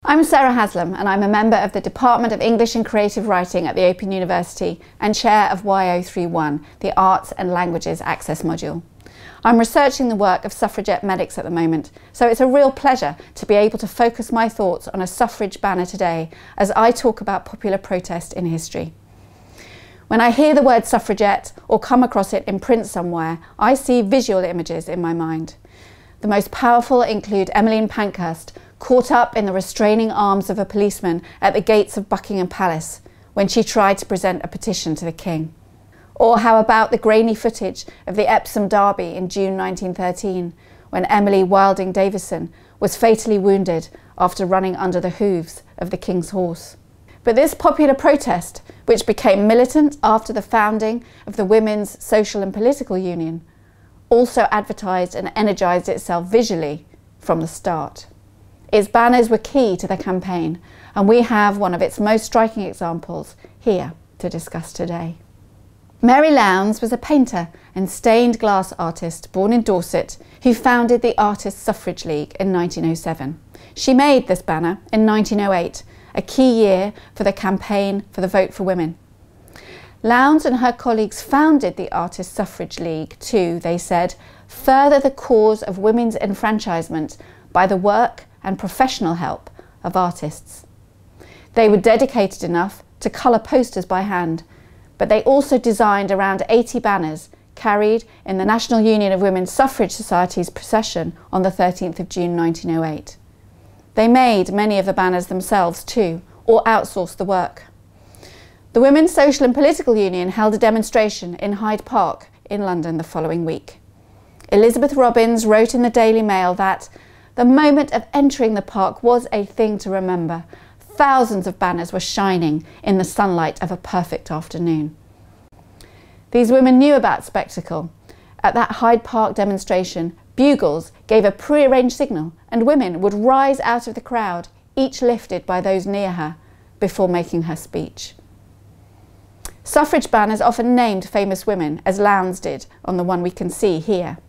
I'm Sarah Haslam and I'm a member of the Department of English and Creative Writing at the Open University and chair of Y031, the Arts and Languages Access module. I'm researching the work of suffragette medics at the moment, so it's a real pleasure to be able to focus my thoughts on a suffrage banner today as I talk about popular protest in history. When I hear the word suffragette or come across it in print somewhere, I see visual images in my mind. The most powerful include Emmeline Pankhurst, caught up in the restraining arms of a policeman at the gates of Buckingham Palace when she tried to present a petition to the King. Or how about the grainy footage of the Epsom Derby in June 1913, when Emily Wilding Davison was fatally wounded after running under the hooves of the King's horse. But this popular protest, which became militant after the founding of the Women's Social and Political Union, also advertised and energised itself visually from the start. Its banners were key to the campaign, and we have one of its most striking examples here to discuss today. Mary Lowndes was a painter and stained glass artist born in Dorset who founded the Artists' Suffrage League in 1907. She made this banner in 1908, a key year for the campaign for the vote for women. Lowndes and her colleagues founded the Artists' Suffrage League to, they said, further the cause of women's enfranchisement by the work and professional help of artists. They were dedicated enough to colour posters by hand, but they also designed around 80 banners carried in the National Union of Women's Suffrage Society's procession on the 13th of June 1908. They made many of the banners themselves too, or outsourced the work. The Women's Social and Political Union held a demonstration in Hyde Park in London the following week. Elizabeth Robbins wrote in the Daily Mail that the moment of entering the park was a thing to remember. Thousands of banners were shining in the sunlight of a perfect afternoon. These women knew about spectacle. At that Hyde Park demonstration, bugles gave a pre-arranged signal and women would rise out of the crowd, each lifted by those near her, before making her speech. Suffrage banners often named famous women, as Lowndes did on the one we can see here.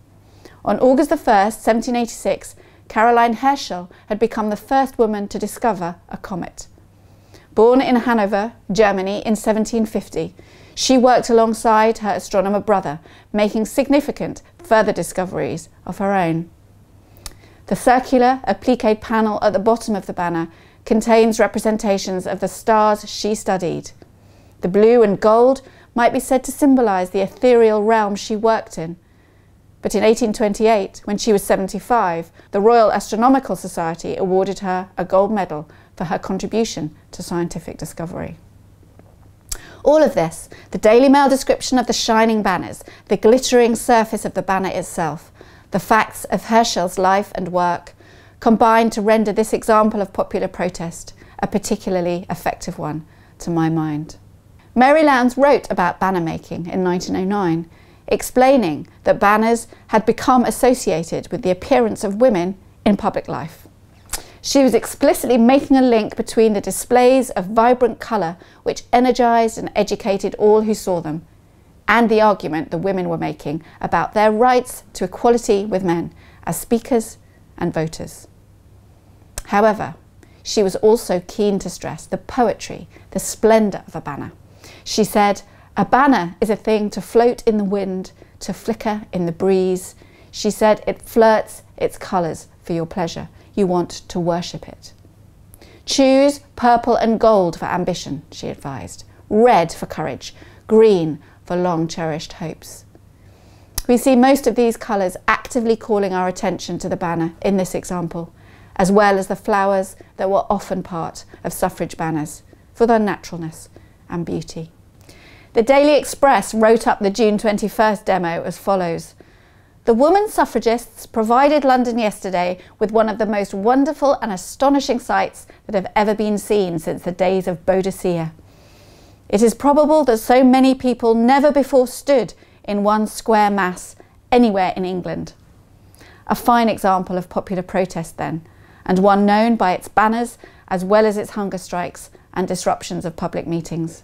On August 1st, 1786, Caroline Herschel had become the first woman to discover a comet. Born in Hanover, Germany in 1750, she worked alongside her astronomer brother, making significant further discoveries of her own. The circular, appliqué panel at the bottom of the banner contains representations of the stars she studied. The blue and gold might be said to symbolise the ethereal realm she worked in. But in 1828, when she was 75, the Royal Astronomical Society awarded her a gold medal for her contribution to scientific discovery. All of this, the Daily Mail description of the shining banners, the glittering surface of the banner itself, the facts of Herschel's life and work, combined to render this example of popular protest a particularly effective one, to my mind. Mary Lowndes wrote about banner making in 1909, explaining that banners had become associated with the appearance of women in public life. She was explicitly making a link between the displays of vibrant colour which energised and educated all who saw them, and the argument the women were making about their rights to equality with men as speakers and voters. However, she was also keen to stress the poetry, the splendour of a banner. She said, "A banner is a thing to float in the wind, to flicker in the breeze." She said it flirts its colours for your pleasure. You want to worship it. Choose purple and gold for ambition, she advised. Red for courage, green for long cherished hopes. We see most of these colours actively calling our attention to the banner in this example, as well as the flowers that were often part of suffrage banners for their naturalness and beauty. The Daily Express wrote up the June 21st demo as follows. "The woman suffragists provided London yesterday with one of the most wonderful and astonishing sights that have ever been seen since the days of Boadicea. It is probable that so many people never before stood in one square mass anywhere in England." A fine example of popular protest then, and one known by its banners as well as its hunger strikes and disruptions of public meetings.